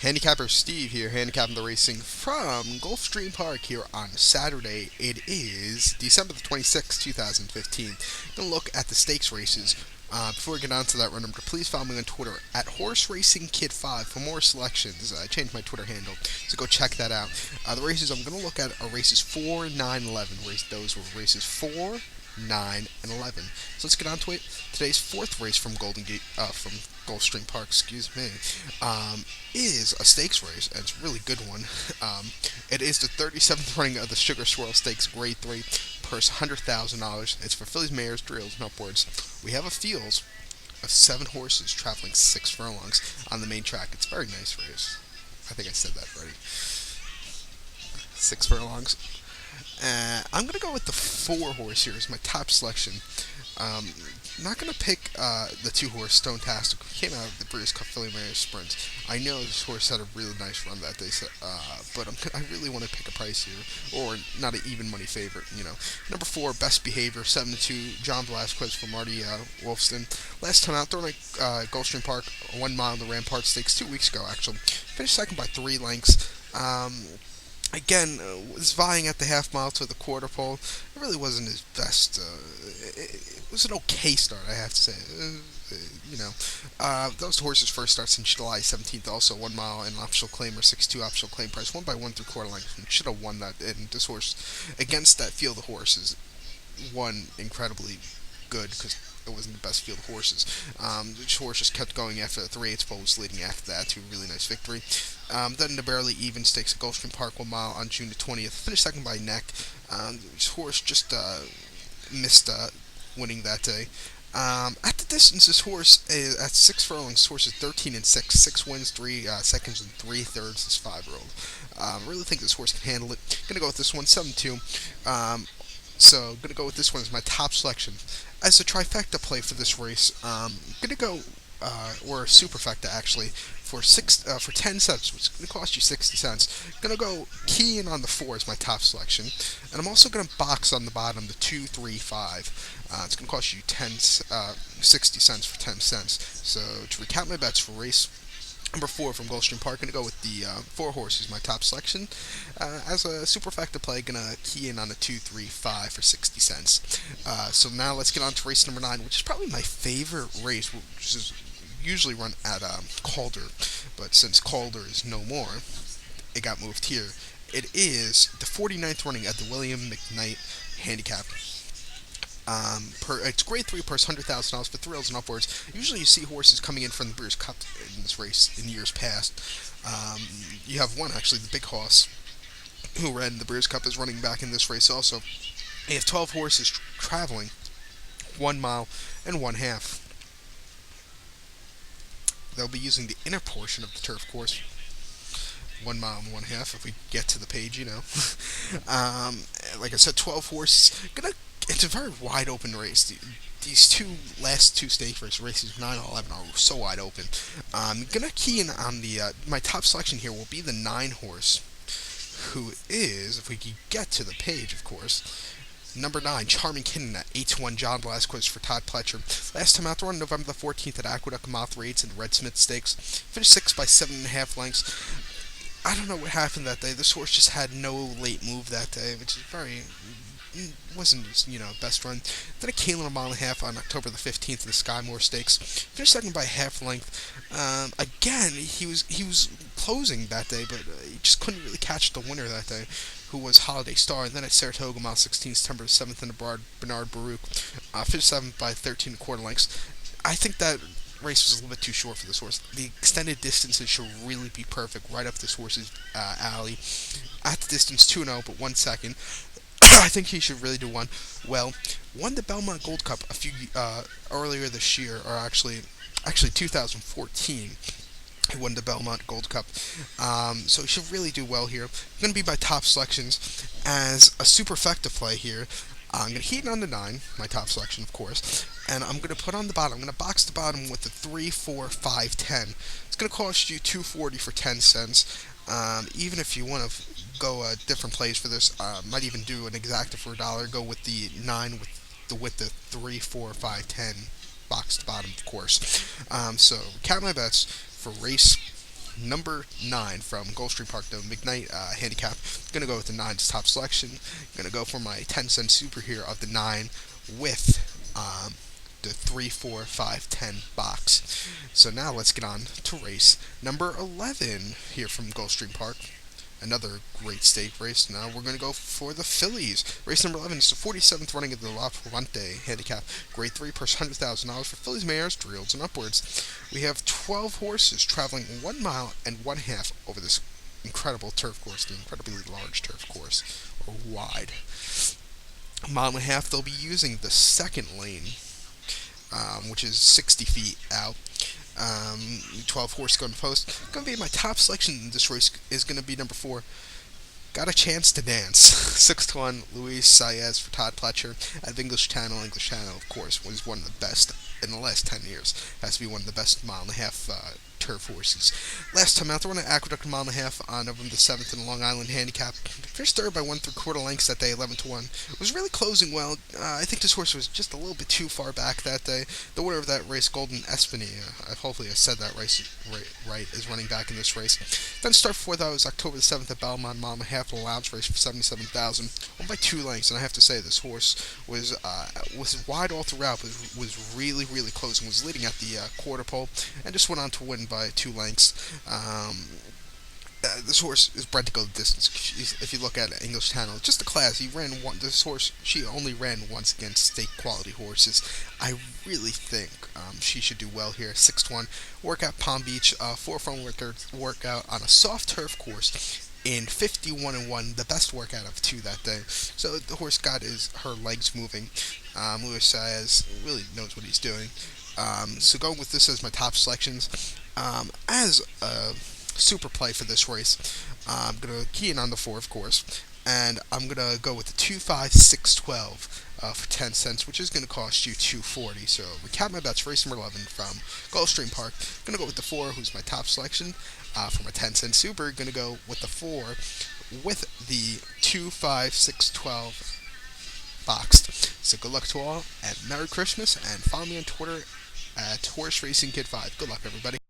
Handicapper Steve here, handicapping the racing from Gulfstream Park here on Saturday. It is December the 26th, 2015. Going to look at the stakes races. Before we get on to that, remember to please follow me on Twitter at HorseRacingKid5 for more selections. I changed my Twitter handle, so go check that out. The races I'm going to look at are races 4, 9, 11. Those were races 4, 9, and 11. So let's get on to it. Today's fourth race from from Gulfstream Park, excuse me, is a stakes race, and it's a really good one. It is the 37th running of the Sugar Swirl Stakes Grade 3, purse $100,000. It's for fillies, mares, drills, and upwards. We have a field of 7 horses traveling 6 furlongs on the main track. It's a very nice race. I think I said that already. 6 furlongs. I'm going to go with the 4 horse here as my top selection. Not going to pick the 2 horse Stonetastic, who came out of the Breeders' Cup Filly Mare Sprint. I know this horse had a really nice run that day, but I really want to pick a price here, or not an even money favorite. Number 4, Best Behavior, 7-2, John Velasquez for Marty Wolfson. Last time out, thrown at Gulfstream Park, 1 mile in the Rampart Stakes 2 weeks ago. Actually, finished second by 3 lengths. Again, was vying at the half mile to the quarter pole. It really wasn't his best. It was an okay start, I have to say. Those horses first start since July 17th. Also, 1 mile and optional claim or 6-2 optional claim price, 1 by 1 3/4 length. And should have won that. And this horse, against that field of horses, won incredibly good because it wasn't the best field of horses. The horse just kept going after the 3/8 pole was leading after that to a really nice victory. Then the barely even stakes at Gulfstream Park 1 mile on June the 20th. Finished second by neck. This horse just missed winning that day. At the distance, this horse is at 6 furlongs. This horse is 13-6, 6 wins, 3 seconds, and 3/3. This 5-year-old. Really think this horse can handle it. Gonna go with this one, 7-2. So gonna go with this one as my top selection as a trifecta play for this race. Gonna go or a superfecta actually for 10 cents, which is gonna cost you 60 cents. Gonna go key in on the 4 as my top selection, and I'm also gonna box on the bottom the 2, 3, 5. It's gonna cost you 60 cents for 10 cents. So to recap my bets for race number 4 from Gulfstream Park, gonna go with the 4 horses, my top selection. As a superfecta play, gonna key in on the 2, 3, 5 for 60 cents. So now let's get on to race number 9, which is probably my favorite race, which is usually run at Calder, but since Calder is no more, it got moved here. It is the 49th running at the William McKnight Handicap. It's grade 3 purse, $100,000 for thrills and upwards. Usually you see horses coming in from the Breeders' Cup in this race in years past. You have one, actually, the Big Hoss, who ran the Breeders' Cup, is running back in this race also. You have 12 horses traveling 1 mile and 1/2. They'll be using the inner portion of the turf course. 1 mile and 1/2 if we get to the page, Like I said, 12 horses. It's a very wide open race. These last two stakes races, 9 and 11, are so wide open. I'm gonna key in on my top selection here will be the 9 horse, who is, if we can get to the page, of course, number 9, Charming Kitten at 8-1, John Velasquez for Todd Pletcher. Last time out, the run November the 14th at Aqueduct Mouth Raids and Red Smith Stakes. Finished 6 by 7.5 lengths. I don't know what happened that day. This horse just had no late move that day, which is wasn't his, best run. Then a Kalen a mile and a half on October the 15th in the Skymore Stakes. Finished second by half length. Again, he was closing that day, but he just couldn't really catch the winner that day, who was Holiday Star. And then at Saratoga, mile 16, September 7th, in the Bernard Baruch. Finished 7th by 13.25 lengths. I think that race was a little bit too short for this horse. The extended distances should really be perfect right up this horse's alley. At the distance, 2-0, but 1 second. I think he should really do one. Well, won the Belmont Gold Cup a few earlier this year, or actually 2014. He won the Belmont Gold Cup, so he should really do well here. Going to be my top selections as a superfecta play here. I'm going to heat on the 9, my top selection, of course, and I'm going to put on the bottom. I'm going to box the bottom with the 3, 4, 5, 10. It's going to cost you $2.40 for 10 cents. Even if you want to go different plays for this, might even do an exacta for $1. Go with the 9 with the 3, 4, 5, 10 box to bottom, of course. So count my bets for race number 9 from Gulfstream Park, the McKnight handicap. Gonna go with the 9's top selection. Gonna go for my 10-cent super here of the 9 with the 3, 4, 5, 10 box. So now let's get on to race number 11 here from Gulfstream Park. Another great stake race. Now we're going to go for the fillies. Race number 11 is the 47th running of the La Fuente handicap. Grade 3, purse $100,000 for fillies, mares, drills, and upwards. We have 12 horses traveling 1 mile and 1/2 over this incredible turf course, the incredibly large turf course, or wide. A mile and a half, they'll be using the second lane, which is 60 feet out. 12 horse going to post. Going to be my top selection in this race is going to be number 4. Got a chance to dance. 6-1 Luis Saez for Todd Pletcher out of English Channel. English Channel, of course, was one of the best in the last 10 years. Has to be one of the best mile and a half turf horses. Last time out, they won an Aqueduct mile and a half on November the 7th in the Long Island handicap. Finished third by 1 3/4 lengths that day, 11-1. It was really closing well. I think this horse was just a little bit too far back that day. The winner of that race, Golden Espany, hopefully I said that race right, is running back in this race. Then start before that was October the 7th at Belmont, mile and a half, the lounge race for 77,000. Won by 2 lengths, and I have to say this horse was wide all throughout, was really close and was leading at the quarter pole, and just went on to win by 2 lengths. This horse is bred to go the distance. If you look at English Channel, just a class. This horse, she only ran once against state quality horses. I really think she should do well here. 6-1 workout Palm Beach, 4-front workout on a soft turf course in 51-1, the best workout of 2 that day. So the horse got her legs moving. Luis Saez really knows what he's doing. So going with this as my top selections. As a super play for this race, I'm going to key in on the 4, of course, and I'm going to go with the 2, 5, 6, 12 for 10 cents, which is going to cost you $2.40. So recap my bets. Race number 11 from Gulfstream Park. Going to go with the 4, who's my top selection. For my 10-cent super, going to go with the 4 with the 2, 5, 6, 12 boxed. So good luck to all, and Merry Christmas, and follow me on Twitter at Horse Racing Kid 5. Good luck, everybody.